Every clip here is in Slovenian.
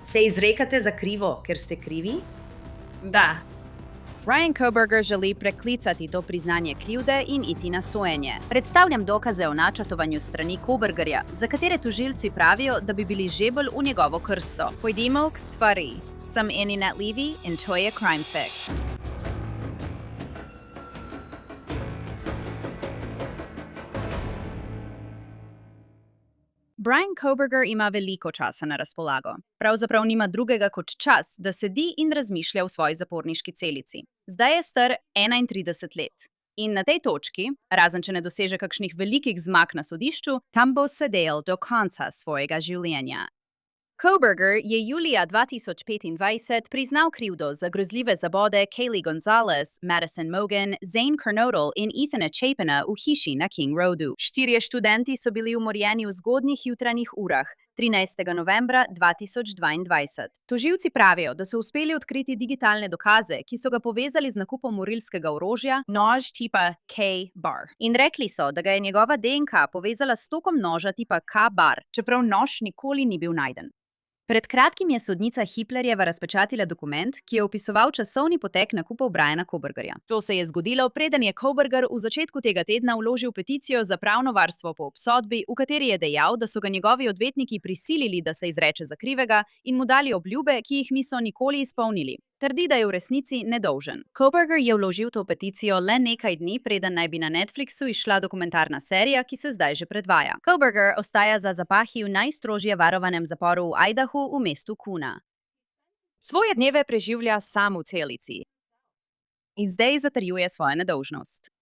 Se izrekate za krivo, ker ste krivi? Da. Ryan Kohberger želi preklicati to priznanje krivde in iti na sojenje. Predstavljam dokaze o načrtovanju strani Kohbergerja, za katere tožilci pravijo, da bi bili žebelj v njegovo krsto. Pojdimo k stvari. Sem Annie Levy in to je Crime Fix. Brian Kohberger ima veliko časa na razpolago. Pravzaprav nima drugega kot čas, da sedi in razmišlja v svoji zaporniški celici. Zdaj je star 31 let. In na tej točki, razen če ne doseže kakšnih velikih zmag na sodišču, tam bo sedel do konca svojega življenja. Kohberger je julija 2025 priznal krivdo za grozljive zabode Kaylee Gonzalez, Madison Mogen, Zane Kernodle in Ethana Chapina v hiši na King Roadu. 4 študenti so bili umorjeni v zgodnjih jutranjih urah, 13. novembra 2022. Tožilci pravijo, da so uspeli odkriti digitalne dokaze, ki so ga povezali z nakupom morilskega orožja, Nož tipa K-bar. in rekli so, da ga je njegova DNK povezala s tokom noža tipa K-bar, čeprav nož nikoli ni bil najden. Pred kratkim je sodnica Hiplerjeva razpečatila dokument, ki je opisoval časovni potek nakupov Briana Kohbergerja. To se je zgodilo, preden je Kohberger v začetku tega tedna vložil peticijo za pravno varstvo po obsodbi, v kateri je dejal, da so ga njegovi odvetniki prisilili, da se izreče za krivega in mu dali obljube, ki jih niso nikoli izpolnili. Trdi, da je v resnici nedolžen. Kohberger je vložil to peticijo le nekaj dni, preden naj bi na Netflixu izšla dokumentarna serija, ki se zdaj že predvaja. Kohberger ostaja za zapahi v najstrožje varovanem zaporu v Idahu v mestu Kuna. Svoje dneve preživlja sam v celici in zdaj zatrjuje svojo nedolžnost.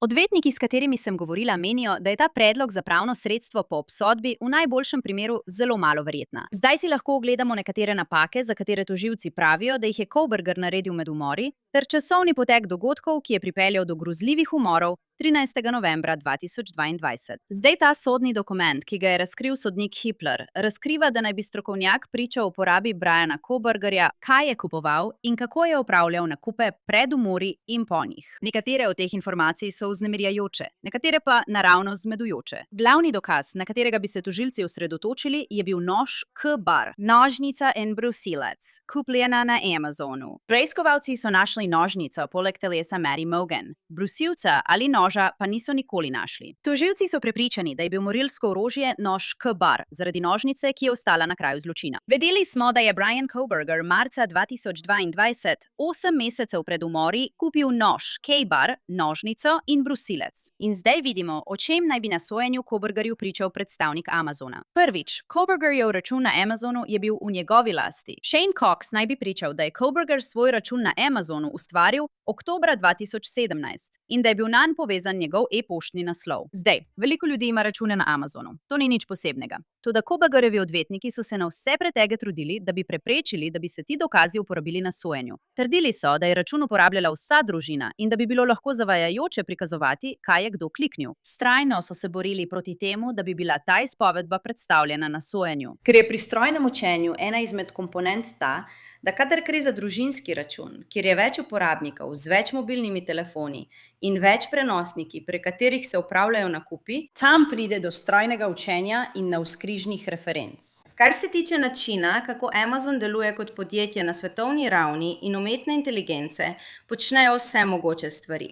Odvetniki, s katerimi sem govorila, menijo, da je ta predlog za pravno sredstvo po obsodbi v najboljšem primeru zelo malo verjetna. Zdaj si lahko ogledamo nekatere napake, za katere tožilci pravijo, da jih je Kohberger naredil med umori, ter časovni potek dogodkov, ki je pripeljal do grozljivih umorov 13. novembra 2022. Zdaj ta sodni dokument, ki ga je razkril sodnik Hipler, razkriva, da naj bi strokovnjak pričal o uporabi Briana Kohbergerja, kaj je kupoval in kako je opravljal nakupe pred umori in po njih. Nekatere od teh informacij so vznemirjajoče, nekatere pa naravnost zmedujoče. Glavni dokaz, na katerega bi se tožilci osredotočili, je bil nož K-bar, nožnica in brusilec, kupljena na Amazonu. Preiskovalci so našli nožnico poleg telesa Mary Mogen, brusilca ali noža pa niso nikoli našli. Tožilci so prepričani, da je bil morilsko orožje nož K-bar zaradi nožnice, ki je ostala na kraju zločina. Vedeli smo, da je Brian Kohberger marca 2022, 8 mesecev pred umori, kupil nož K-bar, nožnico in brusilec. In zdaj vidimo, o čem naj bi na sojenju Kohbergerju pričal predstavnik Amazona. Prvič, Kohbergerjev račun na Amazonu je bil v njegovi lasti. Shane Cox naj bi pričal, da je Kohberger svoj račun na Amazonu ustvaril oktobra 2017 in da je bil nanj povezan njegov e-poštni naslov. Zdaj, veliko ljudi ima račune na Amazonu. To ni nič posebnega. Toda Kohbergerjevi odvetniki so se na vse pretege trudili, da bi preprečili, da bi se ti dokazi uporabili na sojenju. Trdili so, da je račun uporabljala vsa družina in da bi bilo lahko zavajajoče prikazovati, kaj je kdo kliknil. Vztrajno so se borili proti temu, da bi bila ta izpovedba predstavljena na sojenju. Ker je pri strojnem učenju ena izmed komponent ta, da kadar gre za družinski račun, kjer je več uporabnikov z več mobilnimi telefoni in več prenosniki, prek katerih se upravljajo nakupi, tam pride do strojnega učenja in navzkrižnih referenc. Kar se tiče načina, kako Amazon deluje kot podjetje na svetovni ravni in umetne inteligence, počnejo vse mogoče stvari.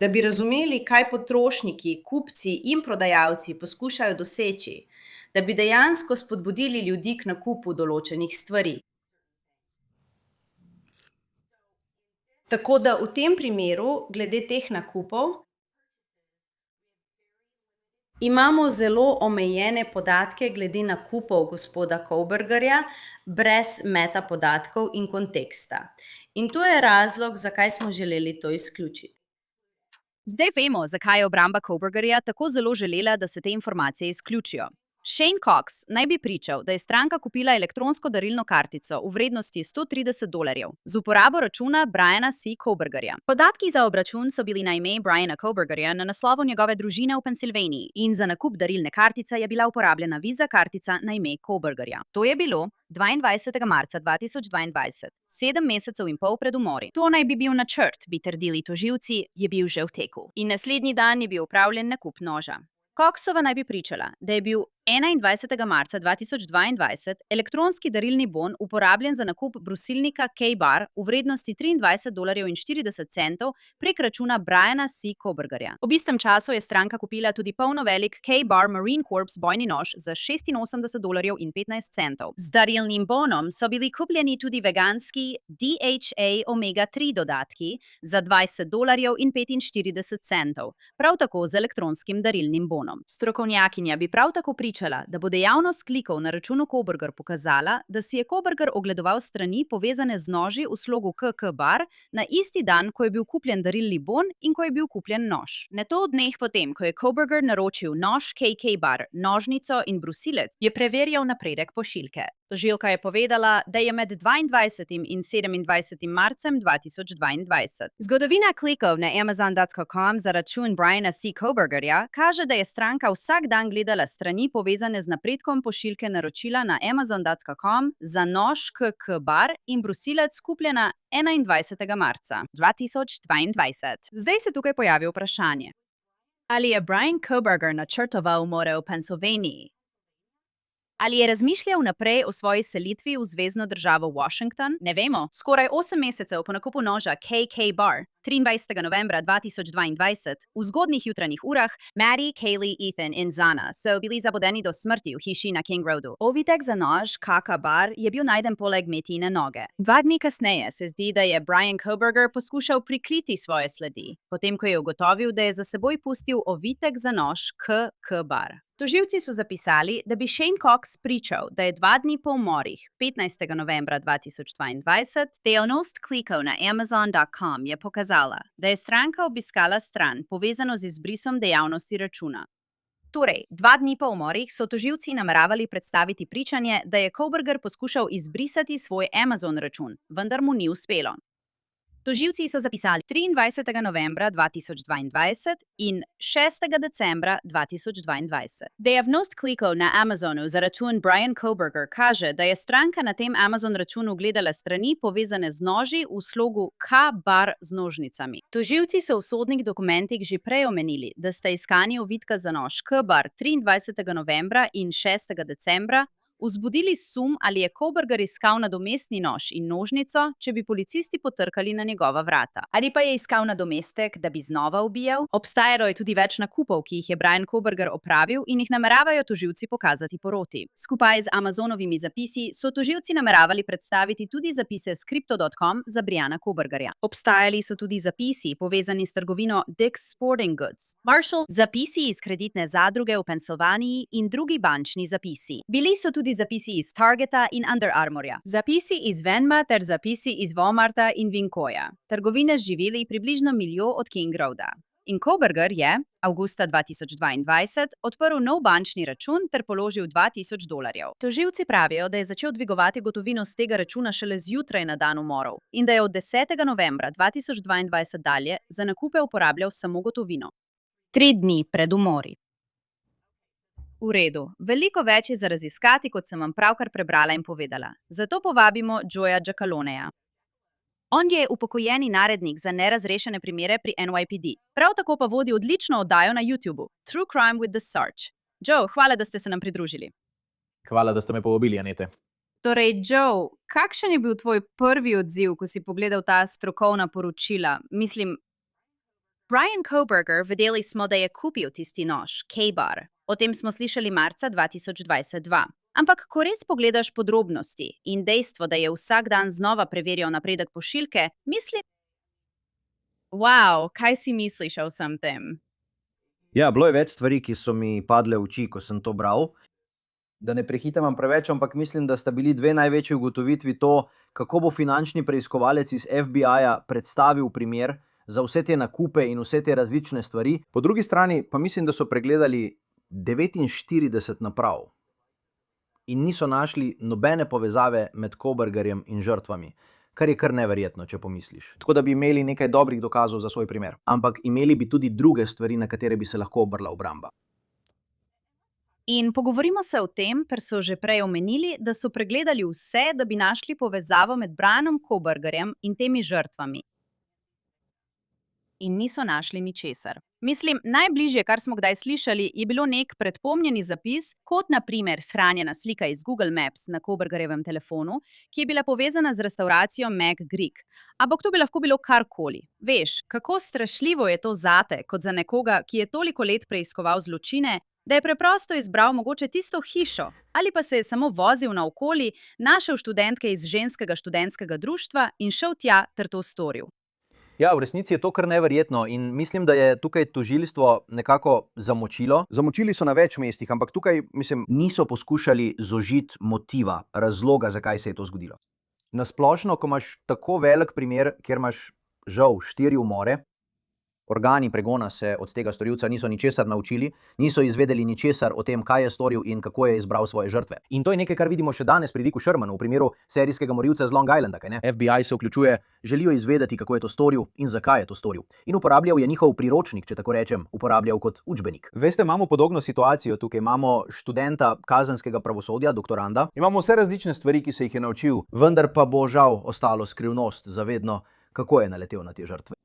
Da bi razumeli, kaj potrošniki, kupci in prodajalci poskušajo doseči, da bi dejansko spodbudili ljudi k nakupu določenih stvari. Tako da v tem primeru, glede teh nakupov, imamo zelo omejene podatke glede nakupov gospoda Kohbergerja, brez metapodatkov in konteksta. In to je razlog, zakaj smo želeli to izključiti. Zdaj vemo, zakaj je obramba Kohbergerja tako zelo želela, da se te informacije izključijo. Shane Cox naj bi pričal, da je stranka kupila elektronsko darilno kartico v vrednosti $130 z uporabo računa Briana C. Kohbergerja. Podatki za obračun so bili na ime Briana Kohbergerja na naslovu njegove družine v Pensilvaniji in za nakup darilne kartice je bila uporabljena Visa kartica na ime Kohbergerja. To je bilo 22. marca 2022, 7 mesecev in pol pred umori. To naj bi bil načrt, bi trdili tožilci, je bil že v teku. In naslednji dan je bil opravljen nakup noža. Coxova naj bi pričala, da je bil 21. marca 2022 elektronski darilni bon uporabljen za nakup brusilnika K-Bar v vrednosti $23,40 prek računa Briana C. Kobergerja. Ob istem času je stranka kupila tudi polnovelik K-Bar Marine Corps bojni nož za $86,15. Z darilnim bonom so bili kupljeni tudi veganski DHA omega-3 dodatki za $20,45, prav tako z elektronskim darilnim bonom. Strokovnjakinja bi prav tako pričala, da bo dejavnost klikov na računu Koberger pokazala, da si je Koberger ogledoval strani povezane z noži v slogu KK-bar na isti dan, ko je bil kupljen darilni bon in ko je bil kupljen nož. Nato dneh potem, ko je Koberger naročil nož KK-bar, nožnico in brusilec, je preverjal napredek pošiljke. Tožilka je povedala, da je med 22. in 27. marcem 2022. Zgodovina klikov na Amazon.com za račun Briana C. Kobergerja kaže, da je stranka vsak dan gledala strani povezane z napredkom pošiljke naročila na Amazon.com za nož KK-bar in brusilec kupljena 21. marca 2022. Zdaj se tukaj pojavi vprašanje. Ali je Brian Koberger načrtoval umore v Pennsylvaniji? Ali je razmišljal naprej o svoji selitvi v zvezno državo Washington? Ne vemo. Skoraj 8 mesecev po nakupu noža KK-Bar, 23. novembra 2022, v zgodnjih jutranjih urah, Maddie, Kaylee, Ethan in Zana so bili zabodeni do smrti v hiši na King Roadu. Ovitek za nož KK-Bar je bil najden poleg Mettine noge. 2 dni kasneje se zdi, da je Brian Koberger poskušal prikriti svoje sledi, potem ko je ugotovil, da je za seboj pustil ovitek za nož KK-Bar. Tožilci so zapisali, da bi Shane Cox pričal, da je 2 dni po umorih, 15. novembra 2022, dejavnost klikov na Amazon.com je pokazala, da je stranka obiskala stran povezano z izbrisom dejavnosti računa. Torej, 2 dni po umorih so tožilci nameravali predstaviti pričanje, da je Koberger poskušal izbrisati svoj Amazon račun, vendar mu ni uspelo. Tožilci so zapisali 23. novembra 2022 in 6. decembra 2022. Dejavnost klikov na Amazonu za račun Brian Koberger kaže, da je stranka na tem Amazon računu gledala strani povezane z noži v slogu K-Bar z nožnicami. Tožilci so v sodnih dokumentih že prej omenili, da sta iskanje ovitka za nož K-Bar 23. novembra in 6. decembra vzbudili sum, ali je Koberger iskal nadomestni nož in nožnico, če bi policisti potrkali na njegova vrata. Ali pa je iskal nadomestek, da bi znova ubijal? Obstajalo je tudi več nakupov, ki jih je Brian Koberger opravil in jih nameravajo tožilci pokazati poroti. Skupaj z Amazonovimi zapisi so tožilci nameravali predstaviti tudi zapise s Crypto.com za Briana Kobergerja. Obstajali so tudi zapisi povezani s trgovino Dick's Sporting Goods, Marshall, zapisi iz kreditne zadruge v Pennsylvaniji in drugi bančni zapisi. Bili so tudi zapisi iz Targeta in Under Armourja, zapisi iz Venma ter zapisi iz Walmarta in Vinkoja, trgovine z živili približno miljo od King Roada. In Koberger je, avgusta 2022, odprl nov bančni račun ter položil $2,000. Tožilci pravijo, da je začel dvigovati gotovino z tega računa šele zjutraj na dan umorov in da je od 10. novembra 2022 dalje za nakupe uporabljal samo gotovino. 3 dni pred umori. V redu, veliko več je za raziskati, kot sem vam pravkar prebrala in povedala. Zato povabimo Joeja Giacaloneja. On je upokojeni narednik za nerazrešene primere pri NYPD. Prav tako pa vodi odlično oddajo na YouTubeu, True Crime with the Sarge. Joe, hvala, da ste se nam pridružili. Hvala, da ste me povabili, Anete. Torej, Joe, kakšen je bil tvoj prvi odziv, ko si pogledal ta strokovna poročila? Mislim, Brian Koberger, vedeli smo, da je kupil tisti nož, K-Bar. O tem smo slišali marca 2022. Ampak, ko res pogledaš podrobnosti in dejstvo, da je vsak dan znova preverjal napredek pošiljke, mislim... Wow, kaj si misliš o vsem tem? Ja, bilo je več stvari, ki so mi padle v oči, ko sem to bral. Da ne prehitevam preveč, ampak mislim, da sta bili 2 največji ugotovitvi to, kako bo finančni preiskovalec iz FBI-ja predstavil primer za vse te nakupe in vse te različne stvari. Po drugi strani pa mislim, da so pregledali 49 naprav in niso našli nobene povezave med Kobergerjem in žrtvami, kar je kar neverjetno, če pomisliš. Tako da bi imeli nekaj dobrih dokazov za svoj primer, ampak imeli bi tudi druge stvari, na katere bi se lahko obrla obramba. In pogovorimo se o tem, ker so že prej omenili, da so pregledali vse, da bi našli povezavo med Brianom Kobergerjem in temi žrtvami. in niso našli ničesar. Mislim, najbližje, kar smo kdaj slišali, je bilo nek predpomnjeni zapis, kot na primer shranjena slika iz Google Maps na Kobergerjevem telefonu, ki je bila povezana z restauracijo Mac Greek. Ampak to bi lahko bilo karkoli. Veš, kako strašljivo je to zate, kot za nekoga, ki je toliko let preiskoval zločine, da je preprosto izbral mogoče tisto hišo, ali pa se je samo vozil naokoli, našel študentke iz ženskega študentskega društva in šel tja ter to storil. Ja, v resnici je to kar neverjetno in mislim, da je tukaj tožilstvo nekako zamočilo. Zamočili so na več mestih, ampak tukaj, mislim, niso poskušali zožiti motiva, razloga, zakaj se je to zgodilo. Na splošno, ko imaš tako velik primer, kjer imaš žal 4 umore, organi pregona se od tega storilca niso ničesar naučili, niso izvedeli ničesar o tem, kaj je storil in kako je izbral svoje žrtve. In to je nekaj, kar vidimo še danes pri Ricku Shermanu, v primeru serijskega morilca z Long Islanda, kaj ne? FBI se vključuje, želijo izvedeti, kako je to storil in zakaj je to storil. In uporabljal je njihov priročnik, če tako rečem, uporabljal kot učbenik. Veste, imamo podobno situacijo tukaj. Imamo študenta kazenskega pravosodja, doktoranda. Imamo vse različne stvari, ki se jih je naučil, vendar pa bo žal ostalo skrivnost zavedno, kako je naletel na te žrtve.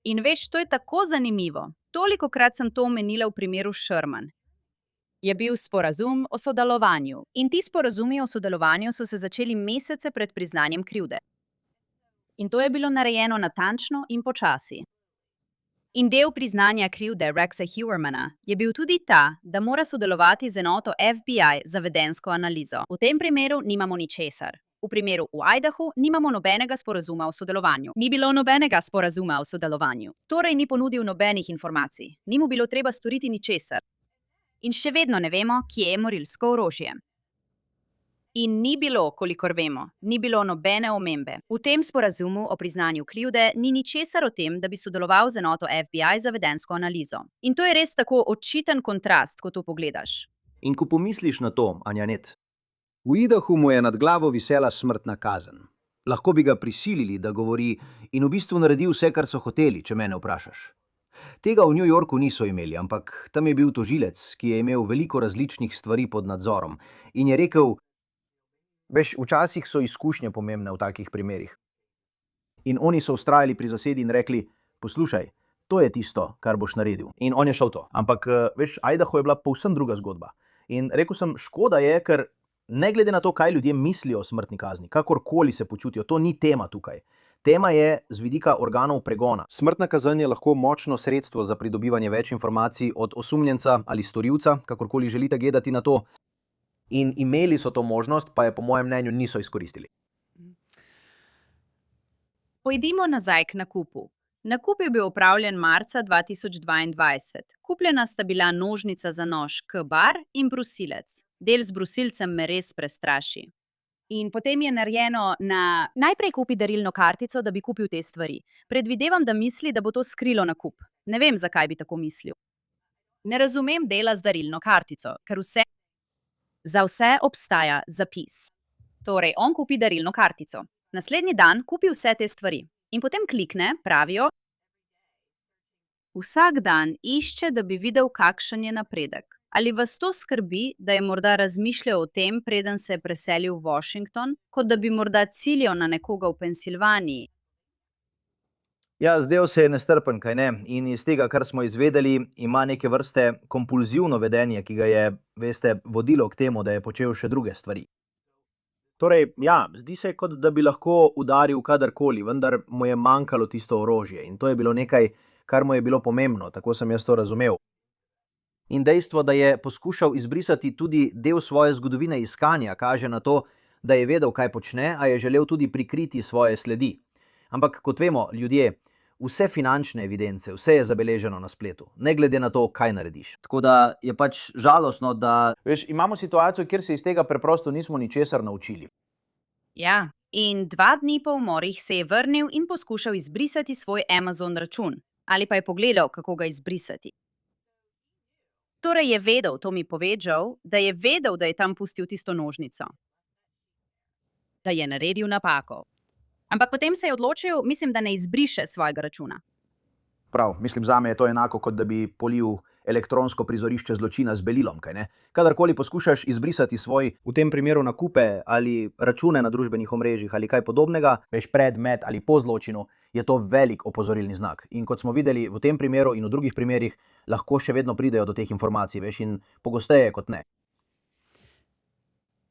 In veš, to je tako zanimivo. Tolikokrat sem to omenila v primeru Sherman. Je bil sporazum o sodelovanju. In ti sporazumi o sodelovanju so se začeli mesece pred priznanjem krivde. In to je bilo narejeno natančno in počasi. In del priznanja krivde Rexa Heuermana je bil tudi ta, da mora sodelovati z enoto FBI za vedenjsko analizo. V tem primeru nimamo ničesar. V primeru v Idahu nimamo nobenega sporazuma o sodelovanju. Ni bilo nobenega sporazuma o sodelovanju. Torej ni ponudil nobenih informacij. Ni mu bilo treba storiti ničesar. In še vedno ne vemo, kje je morilsko orožje. In ni bilo, kolikor vemo, ni bilo nobene omembe. V tem sporazumu o priznanju krivde ni ničesar o tem, da bi sodeloval z enoto FBI za vedenjsko analizo. In to je res tako očiten kontrast, ko to pogledaš. In ko pomisliš na to, Anjanet, v Idahu mu je nad glavo visela smrtna kazen. Lahko bi ga prisilili, da govori in v bistvu naredi vse, kar so hoteli, če mene vprašaš. Tega v New Yorku niso imeli, ampak tam je bil tožilec, ki je imel veliko različnih stvari pod nadzorom in je rekel, veš, včasih so izkušnje pomembne v takih primerih. In oni so vztrajali pri zasedi in rekli, poslušaj, to je tisto, kar boš naredil. In on je šel to. Ampak, veš, Idaho je bila povsem druga zgodba. In rekel sem, škoda je, ker ne glede na to, kaj ljudje mislijo o smrtni kazni, kakorkoli se počutijo, to ni tema tukaj. Tema je z vidika organov pregona. Smrtna kazen je lahko močno sredstvo za pridobivanje več informacij od osumljenca ali storilca, kakorkoli želite gledati na to. In imeli so to možnost, pa je po mojem mnenju niso izkoristili. Pojdimo nazaj k nakupu. Nakup je bil opravljen marca 2022. Kupljena sta bila nožnica za nož K-bar in brusilec. Del z brusilcem me res prestraši. In potem je narejeno na... Najprej kupi darilno kartico, da bi kupil te stvari. Predvidevam, da misli, da bo to skrilo nakup. Ne vem, zakaj bi tako mislil. Ne razumem dela z darilno kartico, ker za vse obstaja zapis. Torej, on kupi darilno kartico. Naslednji dan kupi vse te stvari. In potem klikne, pravijo, vsak dan išče, da bi videl, kakšen je napredek. Ali vas to skrbi, da je morda razmišljal o tem, preden se je preselil v Washington, kot da bi morda ciljal na nekoga v Pensilvaniji? Ja, zdel se je nestrpen, kaj ne? In iz tega, kar smo izvedeli, ima neke vrste kompulzivno vedenje, ki ga je, veste, vodilo k temu, da je počel še druge stvari. Torej, ja, zdi se, kot da bi lahko udaril kadarkoli, vendar mu je manjkalo tisto orožje in to je bilo nekaj, kar mu je bilo pomembno, tako sem jaz to razumel. In dejstvo, da je poskušal izbrisati tudi del svoje zgodovine iskanja, kaže na to, da je vedel, kaj počne, a je želel tudi prikriti svoje sledi. Ampak, kot vemo, ljudje, vse finančne evidence, vse je zabeleženo na spletu, ne glede na to, kaj narediš. Tako da je pač žalostno, da... Veš, imamo situacijo, kjer se iz tega preprosto nismo ničesar naučili. Ja, in 2 dni po umorih se je vrnil in poskušal izbrisati svoj Amazon račun. Ali pa je pogledal, kako ga izbrisati. Torej je vedel, to mi pove Joe, da je vedel, da je tam pustil tisto nožnico. Da je naredil napako. Ampak potem se je odločil, mislim, da ne izbriše svojega računa. Prav, mislim, zame je to enako, kot da bi polil elektronsko prizorišče zločina z belilom, kaj ne? Kadarkoli poskušaš izbrisati svoj, v tem primeru nakupe ali račune na družbenih omrežjih ali kaj podobnega, veš, pred, med ali po zločinu, je to velik opozorilni znak. In kot smo videli v tem primeru in v drugih primerih, lahko še vedno pridejo do teh informacij, veš, in pogosteje kot ne.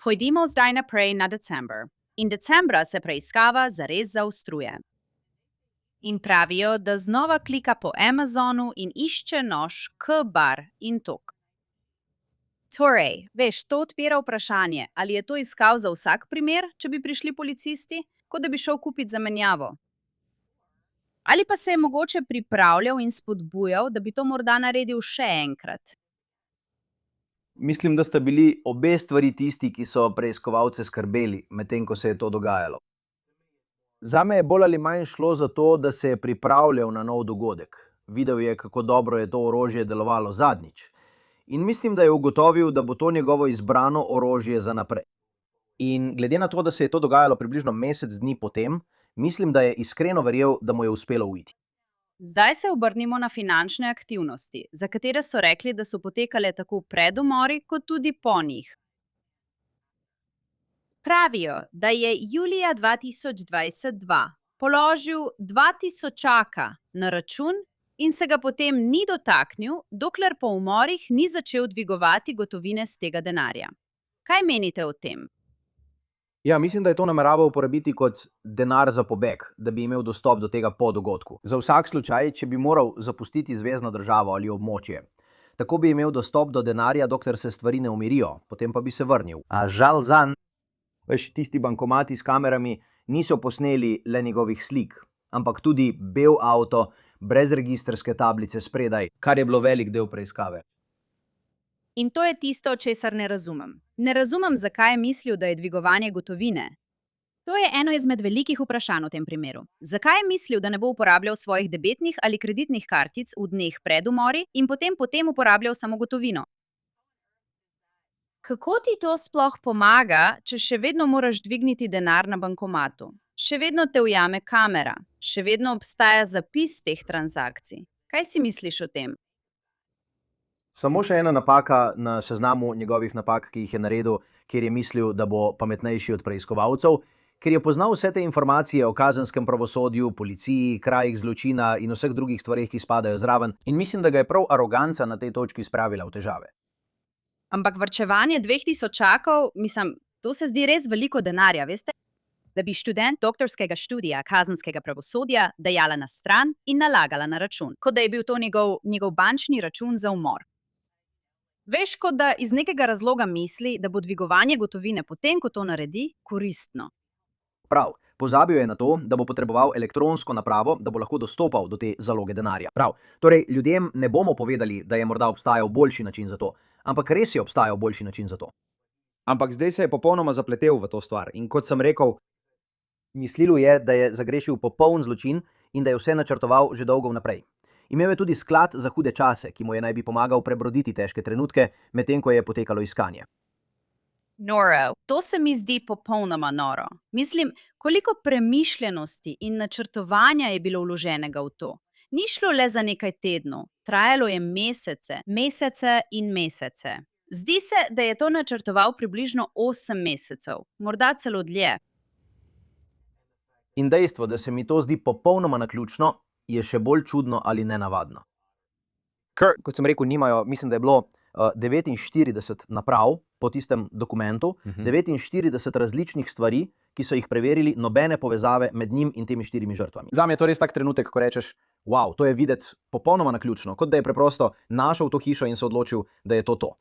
Pojdimo zdaj naprej na december. In decembra se preiskava zares zaostruje. In pravijo, da znova klika po Amazonu in išče nož K-bar in tok. Torej, veš, to odpira vprašanje, ali je to iskal za vsak primer, če bi prišli policisti, kot da bi šel kupiti zamenjavo. Ali pa se je mogoče pripravljal in spodbujal, da bi to morda naredil še enkrat. Mislim, da sta bili obe stvari tisti, ki so preiskovalce skrbeli, medtem ko se je to dogajalo. Zame je bolj ali manj šlo za to, da se je pripravljal na nov dogodek. Videl je, kako dobro je to orožje delovalo zadnjič. In mislim, da je ugotovil, da bo to njegovo izbrano orožje za naprej. In glede na to, da se je to dogajalo približno mesec dni potem, mislim, da je iskreno verjel, da mu je uspelo uiti. Zdaj se obrnimo na finančne aktivnosti, za katere so rekli, da so potekale tako pred umori, kot tudi po njih. Pravijo, da je julija 2022 položil 2000 na račun in se ga potem ni dotaknil, dokler po umorih ni začel dvigovati gotovine z tega denarja. Kaj menite o tem? Ja, mislim, da je to nameraval uporabiti kot denar za pobeg, da bi imel dostop do tega po dogodku. Za vsak slučaj, če bi moral zapustiti zvezno državo ali območje. Tako bi imel dostop do denarja, dokler se stvari ne umirijo, potem pa bi se vrnil. A žal zanj, veš, tisti bankomati s kamerami niso posneli le njegovih slik, ampak tudi bel avto, brez registrske tablice spredaj, kar je bilo velik del preiskave. In to je tisto, česar ne razumem. Ne razumem, zakaj je mislil, da je dvigovanje gotovine. To je eno izmed velikih vprašanj v tem primeru. Zakaj je mislil, da ne bo uporabljal svojih debetnih ali kreditnih kartic v dneh pred umori in potem uporabljal samo gotovino? Kako ti to sploh pomaga, če še vedno moraš dvigniti denar na bankomatu? Še vedno te ujame kamera, še vedno obstaja zapis teh transakcij. Kaj si misliš o tem? Samo še ena napaka na seznamu njegovih napak, ki jih je naredil, kjer je mislil, da bo pametnejši od preiskovalcev, ker je poznal vse te informacije o kazenskem pravosodju, policiji, krajih zločina in vseh drugih stvareh, ki spadajo zraven, in mislim, da ga je prav aroganca na tej točki spravila v težave. Ampak varčevanje 2000, mislim, to se zdi res veliko denarja, veste? Da bi študent doktorskega študija kazenskega pravosodja dajala na stran in nalagala na račun, kot da je bil to njegov bančni račun za umor. Veš, kot da iz nekega razloga misli, da bo dvigovanje gotovine potem, ko to naredi, koristno. Prav, pozabil je na to, da bo potreboval elektronsko napravo, da bo lahko dostopal do te zaloge denarja. Prav, torej ljudem ne bomo povedali, da je morda obstajal boljši način za to, ampak res je obstajal boljši način za to. Ampak zdaj se je popolnoma zapletel v to stvar in kot sem rekel, mislil je, da je zagrešil popoln zločin in da je vse načrtoval že dolgo vnaprej. Imel je tudi sklad za hude čase, ki mu je naj bi pomagal prebroditi težke trenutke, medtem ko je potekalo iskanje. Noro, to se mi zdi popolnoma noro. Mislim, koliko premišljenosti in načrtovanja je bilo vloženega v to. Ni šlo le za nekaj tednov, trajalo je mesece in mesece. Zdi se, da je to načrtoval približno 8 mesecev, morda celo dlje. In dejstvo, da se mi to zdi popolnoma naključno, je še bolj čudno ali nenavadno. Ker, kot sem rekel, nimajo, mislim, da je bilo 49 naprav po tistem dokumentu, 49 različnih stvari, ki so jih preverili, nobene povezave med njim in temi 4 žrtvami. Zame je to res tak trenutek, ko rečeš, wow, to je videti popolnoma naključno, kot da je preprosto našel to hišo in se odločil, da je to to.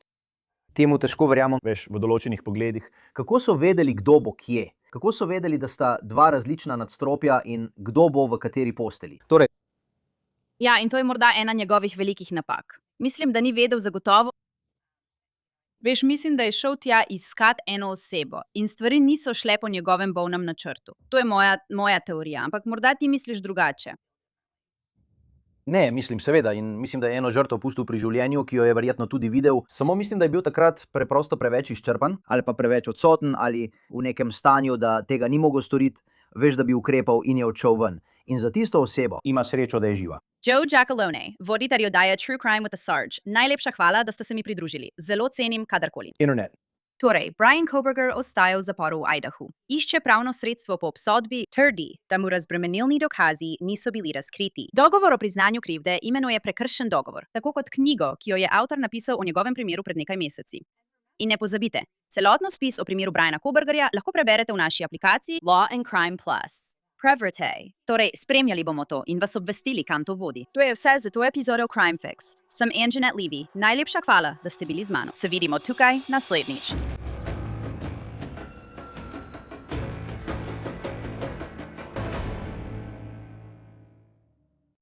Temu težko verjamem, veš, v določenih pogledih. Kako so vedeli, kdo bo kje? Kako so vedeli, da sta dva različna nadstropja in kdo bo v kateri posteli? Torej, Ja, in to je morda ena njegovih velikih napak. Mislim, da ni vedel zagotovo. Veš, mislim, da je šel tja iskat eno osebo in stvari niso šle po njegovem bolnem načrtu. To je moja teorija, ampak morda ti misliš drugače. ne, mislim, seveda, in mislim, da je eno žrtev pustil pri življenju, ki jo je verjetno tudi videl. Samo mislim, da je bil takrat preprosto preveč izčrpan ali pa preveč odsoten ali v nekem stanju, da tega ni mogel storiti, veš, da bi ukrepal in je odšel ven. in za tisto osebo ima srečo, da je živa. Joe Giacalone, voditelj oddaje True Crime with the Sarge. Najlepša hvala, da ste se mi pridružili. Zelo cenim kadarkoli. Internet. Torej, Brian Kohberger ostaja v zaporu v Idahu. Išče pravno sredstvo po obsodbi, trdi, da mu razbremenilni dokazi niso bili razkriti. Dogovor o priznanju krivde imenuje prekršen dogovor, tako kot knjigo, ki jo je avtor napisal o njegovem primeru pred nekaj meseci. In ne pozabite, celotno spis o primeru Briana Kohbergerja lahko preberete v naši aplikaciji Law and Crime Plus. Prevrte. Torej, spremljali bomo to in vas obvestili, kam to vodi. To je vse za to epizodo Crime Fix. Sem Anjanette Levy. Najlepša hvala, da ste bili z mano. Se vidimo tukaj naslednjič.